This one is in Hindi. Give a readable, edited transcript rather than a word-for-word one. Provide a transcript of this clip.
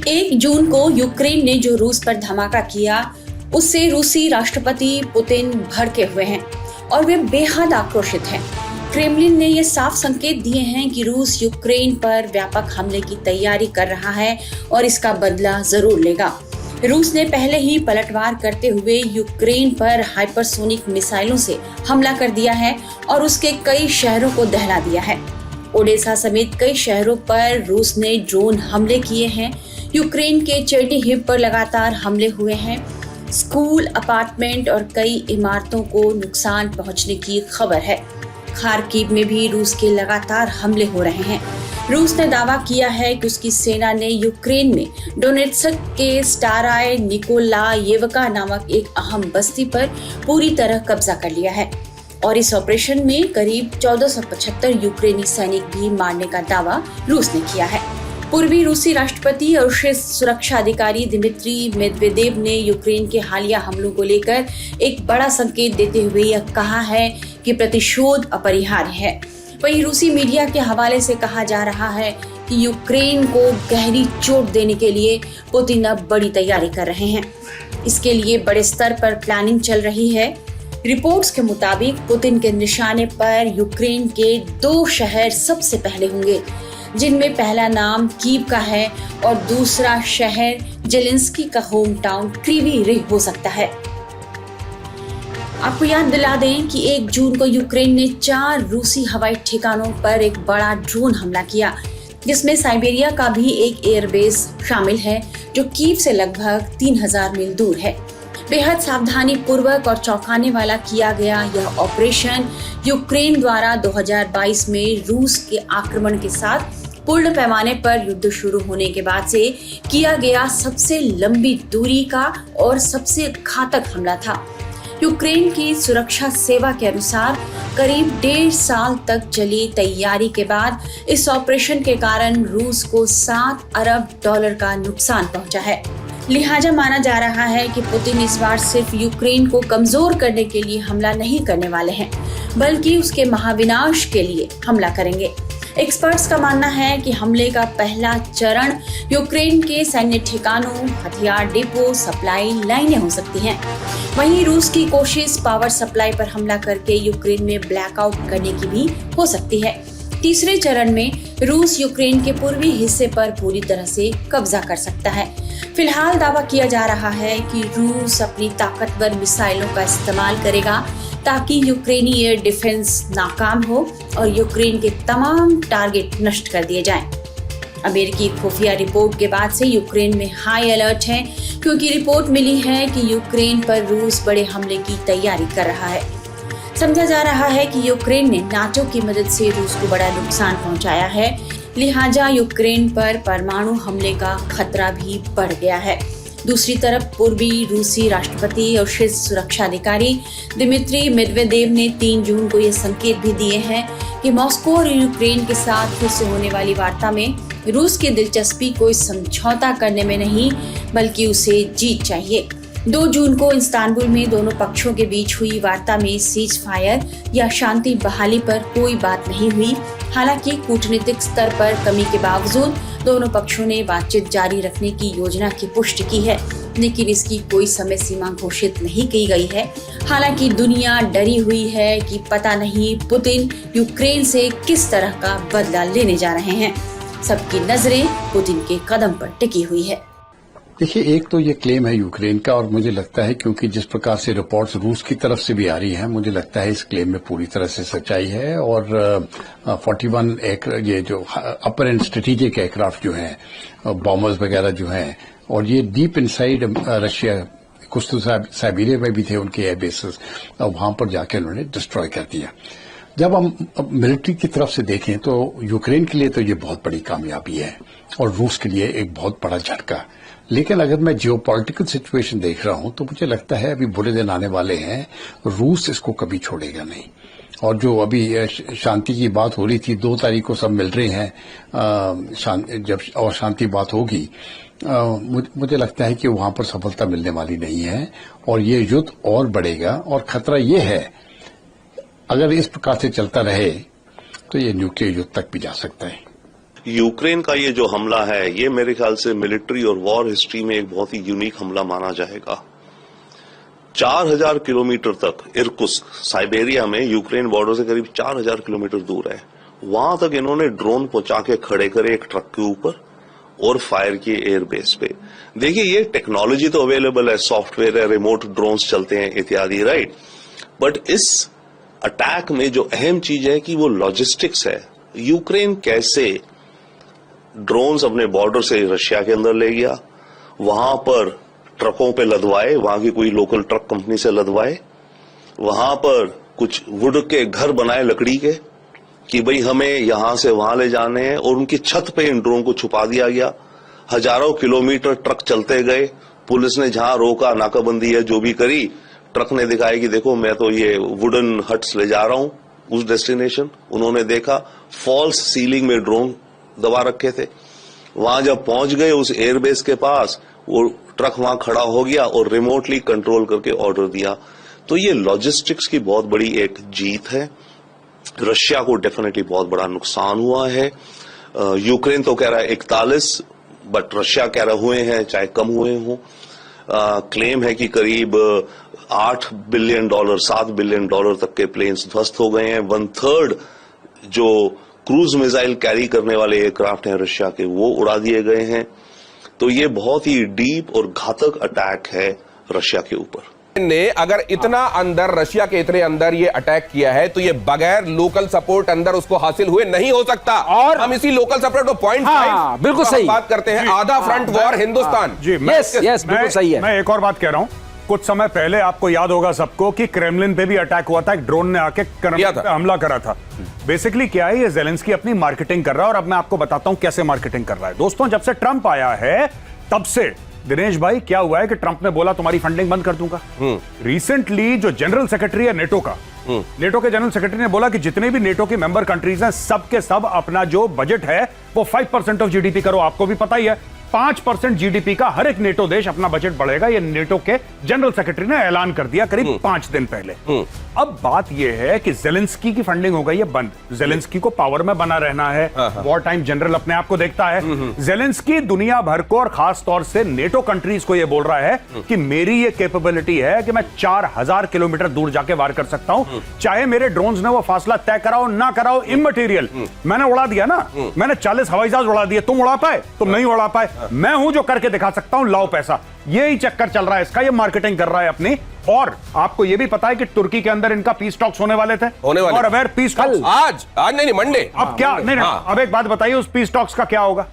1 जून को यूक्रेन ने जो रूस पर धमाका किया, उससे रूसी राष्ट्रपति पुतिन भड़के हुए हैं और वे बेहद आक्रोशित हैं। क्रेमलिन ने ये साफ संकेत दिए हैं कि रूस यूक्रेन पर व्यापक हमले की तैयारी कर रहा है और इसका बदला जरूर लेगा। रूस ने पहले ही पलटवार करते हुए यूक्रेन पर हाइपरसोनिक मिसाइलों से हमला कर दिया है और उसके कई शहरों को दहला दिया है। ओडेसा समेत कई शहरों पर रूस ने ड्रोन हमले किए हैं। यूक्रेन के चेर्निहिव पर लगातार हमले हुए हैं। स्कूल, अपार्टमेंट और कई इमारतों को नुकसान पहुंचने की खबर है। खार्किव में भी रूस के लगातार हमले हो रहे हैं। रूस ने दावा किया है कि उसकी सेना ने यूक्रेन में डोनेत्स्क के स्टाराय निकोलायेवका नामक एक अहम बस्ती पर पूरी तरह कब्जा कर लिया है और इस ऑपरेशन में करीब 1475 यूक्रेनी सैनिक भी मारने का दावा रूस ने किया है। पूर्वी रूसी राष्ट्रपति और शीर्ष सुरक्षा अधिकारी दिमित्री मेदवेदेव ने यूक्रेन के हालिया हमलों को लेकर एक बड़ा संकेत देते हुए यह कहा है कि प्रतिशोध अपरिहार्य है। वहीं रूसी मीडिया के हवाले से कहा जा रहा है कि यूक्रेन को गहरी चोट देने के लिए पुतिन अब बड़ी तैयारी कर रहे हैं। इसके लिए बड़े स्तर पर प्लानिंग चल रही है। रिपोर्ट्स के मुताबिक पुतिन के निशाने पर यूक्रेन के 2 शहर सबसे पहले होंगे, जिनमें पहला नाम कीव का है और दूसरा शहर जेलेंस्की का होम टाउन क्रीवी रिह हो सकता है। आपको याद दिला दें कि 1 जून को यूक्रेन ने 4 रूसी हवाई ठिकानों पर एक बड़ा ड्रोन हमला किया, जिसमें साइबेरिया का भी एक एयरबेस शामिल है, जो कीव से लगभग 3000 मील दूर है। बेहद सावधानी पूर्वक और चौंकाने वाला किया गया यह ऑपरेशन यूक्रेन द्वारा 2022 में रूस के आक्रमण के साथ पूर्ण पैमाने पर युद्ध शुरू होने के बाद से किया गया सबसे लंबी दूरी का और सबसे घातक हमला था। यूक्रेन की सुरक्षा सेवा के अनुसार करीब 1.5 साल तक चली तैयारी के बाद इस ऑपरेशन के कारण रूस को $7 अरब का नुकसान पहुंचा है। लिहाजा माना जा रहा है कि पुतिन इस बार सिर्फ यूक्रेन को कमजोर करने के लिए हमला नहीं करने वाले हैं, बल्कि उसके महाविनाश के लिए हमला करेंगे। एक्सपर्ट्स का मानना है कि हमले का पहला चरण यूक्रेन के सैन्य ठिकानों, हथियार डिपो, सप्लाई लाइनें हो सकती हैं। वहीं रूस की कोशिश पावर सप्लाई पर हमला करके यूक्रेन में ब्लैकआउट करने की भी हो सकती है। तीसरे चरण में रूस यूक्रेन के पूर्वी हिस्से पर पूरी तरह से कब्जा कर सकता है। फिलहाल दावा किया जा रहा है कि रूस अपनी ताकतवर मिसाइलों का इस्तेमाल करेगा ताकि यूक्रेनी एयर डिफेंस नाकाम हो और यूक्रेन के तमाम टारगेट नष्ट कर दिए जाएं। अमेरिकी खुफिया रिपोर्ट के बाद से यूक्रेन में हाई अलर्ट है, क्योंकि रिपोर्ट मिली है कि यूक्रेन पर रूस बड़े हमले की तैयारी कर रहा है। समझा जा रहा है कि यूक्रेन ने नाटो की मदद से रूस को बड़ा नुकसान पहुंचाया है, लिहाजा यूक्रेन पर परमाणु हमले का खतरा भी बढ़ गया है। दूसरी तरफ पूर्वी रूसी राष्ट्रपति और शीर्ष सुरक्षा अधिकारी दिमित्री मेदवेदेव ने 3 जून को ये संकेत भी दिए हैं कि मॉस्को और यूक्रेन के साथ फिर से होने वाली वार्ता में रूस की दिलचस्पी कोई समझौता करने में नहीं, बल्कि उसे जीत चाहिए। 2 जून को इस्तांबुल में दोनों पक्षों के बीच हुई वार्ता में सीज फायर या शांति बहाली पर कोई बात नहीं हुई। हालांकि कूटनीतिक स्तर पर कमी के बावजूद दोनों पक्षों ने बातचीत जारी रखने की योजना की पुष्टि की है, लेकिन इसकी कोई समय सीमा घोषित नहीं की गई है। हालांकि दुनिया डरी हुई है कि पता नहीं पुतिन यूक्रेन से किस तरह का बदला लेने जा रहे हैं। सबकी नजरें पुतिन के कदम पर टिकी हुई है। देखिए, एक तो ये क्लेम है यूक्रेन का, और मुझे लगता है क्योंकि जिस प्रकार से रिपोर्ट्स रूस की तरफ से भी आ रही हैं, मुझे लगता है इस क्लेम में पूरी तरह से सच्चाई है। और 41 ये जो अपर एंड स्ट्रेटेजिक एयरक्राफ्ट जो हैं, बॉम्बर्स वगैरह जो हैं, और ये डीप इनसाइड रशिया, कुछ तो साइबेरिया में भी थे उनके एयरबेसेस, और वहां पर जाके उन्होंने डिस्ट्रॉय कर दिया। जब हम मिलिट्री की तरफ से देखें तो यूक्रेन के लिए तो ये बहुत बड़ी कामयाबी है और रूस के लिए एक बहुत बड़ा झटका। लेकिन अगर मैं जियोपॉलिटिकल सिचुएशन देख रहा हूं तो मुझे लगता है अभी बुरे दिन आने वाले हैं, रूस इसको कभी छोड़ेगा नहीं। और जो अभी शांति की बात हो रही थी, 2 तारीख को सब मिल रहे हैं जब और शांति बात होगी, मुझे लगता है कि वहां पर सफलता मिलने वाली नहीं है और ये युद्ध और बढ़ेगा। और खतरा ये है, अगर इस प्रकार से चलता रहे तो ये न्यूक्लियर युद्ध तक भी जा सकता है। यूक्रेन का ये जो हमला है, ये मेरे ख्याल से मिलिट्री और वॉर हिस्ट्री में एक बहुत ही यूनिक हमला माना जाएगा। 4000 किलोमीटर तक इर्कुत्स्क, साइबेरिया में यूक्रेन बॉर्डर से करीब 4000 किलोमीटर दूर है, वहां तक इन्होंने ड्रोन पहुंचा के खड़े करे एक ट्रक के ऊपर और फायर किए एयरबेस पे। देखिए, ये टेक्नोलॉजी तो अवेलेबल है, सॉफ्टवेयर है, रिमोट ड्रोन्स चलते हैं इत्यादि, राइट। बट इस अटैक में जो अहम चीज है कि वो लॉजिस्टिक्स है। यूक्रेन कैसे ड्रोन्स अपने बॉर्डर से रशिया के अंदर ले गया, वहां पर ट्रकों पे लदवाए, वहां की कोई लोकल ट्रक कंपनी से लदवाए, वहां पर कुछ वुड के घर बनाए लकड़ी के कि भाई हमें यहां से वहां ले जाने हैं, और उनकी छत पे इन ड्रोन को छुपा दिया गया। हजारों किलोमीटर ट्रक चलते गए, पुलिस ने जहां रोका, नाकाबंदी है जो भी करी, ट्रक ने दिखाया कि देखो मैं तो ये वुडन हट्स ले जा रहा हूं उस डेस्टिनेशन। उन्होंने देखा फॉल्स सीलिंग में ड्रोन दबा रखे थे। वहां जब पहुंच गए उस एयरबेस के पास, वो ट्रक वहां खड़ा हो गया और रिमोटली कंट्रोल करके ऑर्डर दिया। तो ये लॉजिस्टिक्स की बहुत बड़ी एक जीत है। रशिया को डेफिनेटली बहुत बड़ा नुकसान हुआ है। यूक्रेन तो कह रहा है 41, बट रशिया कह रहा हुए हैं चाहे कम हुए हों। क्लेम है कि करीब $8 बिलियन, $7 बिलियन तक के प्लेन्स ध्वस्त हो गए हैं। 1/3 जो क्रूज मिसाइल कैरी करने वाले एयरक्राफ्ट हैं रशिया के, वो उड़ा दिए गए हैं। तो ये बहुत ही डीप और घातक अटैक है रशिया के ऊपर। ने अगर इतना अंदर, रशिया के इतने अंदर ये अटैक किया है, तो ये बगैर लोकल सपोर्ट अंदर उसको हासिल हुए नहीं हो सकता। और हम इसी लोकल सपोर्ट को 0.5 बिल्कुल सही बात करते हैं। आधा फ्रंट वॉर हिंदुस्तान। जी, यस बिल्कुल सही है। मैं एक और बात कह रहा हूं, कुछ समय पहले आपको याद होगा सबको कि क्रेमलिन पे भी अटैक हुआ था, एक ड्रोन ने आके हमला करा था। बेसिकली क्या है, ये ज़ेलेंस्की अपनी मार्केटिंग कर रहा है, और अब मैं आपको बताता हूं कैसे मार्केटिंग कर रहा है। दोस्तों, जब से ट्रंप आया है तब से दिनेश भाई क्या हुआ है कि ट्रंप ने बोला तुम्हारी फंडिंग बंद कर दूंगा। रिसेंटली जो जनरल सेक्रेटरी है नेटो का, नेटो के जनरल सेक्रेटरी ने बोला कि जितने भी नेटो की मेंबर कंट्रीज हैं, सबके सब अपना जो बजट है वो 5% ऑफ जीडीपी करो। आपको भी पता ही है 5% जीडीपी का हर एक नेटो देश अपना बजट बढ़ेगा। ये नेटो के जनरल सेक्रेटरी ने ऐलान कर दिया करीब 5 दिन पहले। अब बात यह है कि ज़ेलेंस्की की फंडिंग हो गई है बंद। ज़ेलेंस्की को पावर में बना रहना है, वॉर टाइम जनरल अपने आप को देखता है। ज़ेलेंस्की दुनिया भर को और खास तौर से नेटो कंट्रीज को यह बोल रहा है कि मेरी ये कैपेबिलिटी है कि मैं 4000 किलोमीटर दूर जाके वार कर सकता हूं, चाहे मेरे ड्रोन्स ने वो फासला तय कराओ ना कराओ, इममटेरियल। मैंने उड़ा दिया ना, मैंने 40 हवाई जहाज उड़ा दिए, तुम उड़ा पाए? तुम नहीं उड़ा पाए, मैं हूं जो करके दिखा सकता हूं, लाओ पैसा। यही चक्कर चल रहा है इसका, ये मार्केटिंग कर रहा है अपनी। और आपको यह भी पता है कि तुर्की के अंदर इनका पीस टॉक्स होने वाले थे, और अवेयर पीस टॉक्स आज नहीं मंडे। अब क्या, नहीं, अब एक बात बताइए, उस पीस टॉक्स का क्या होगा?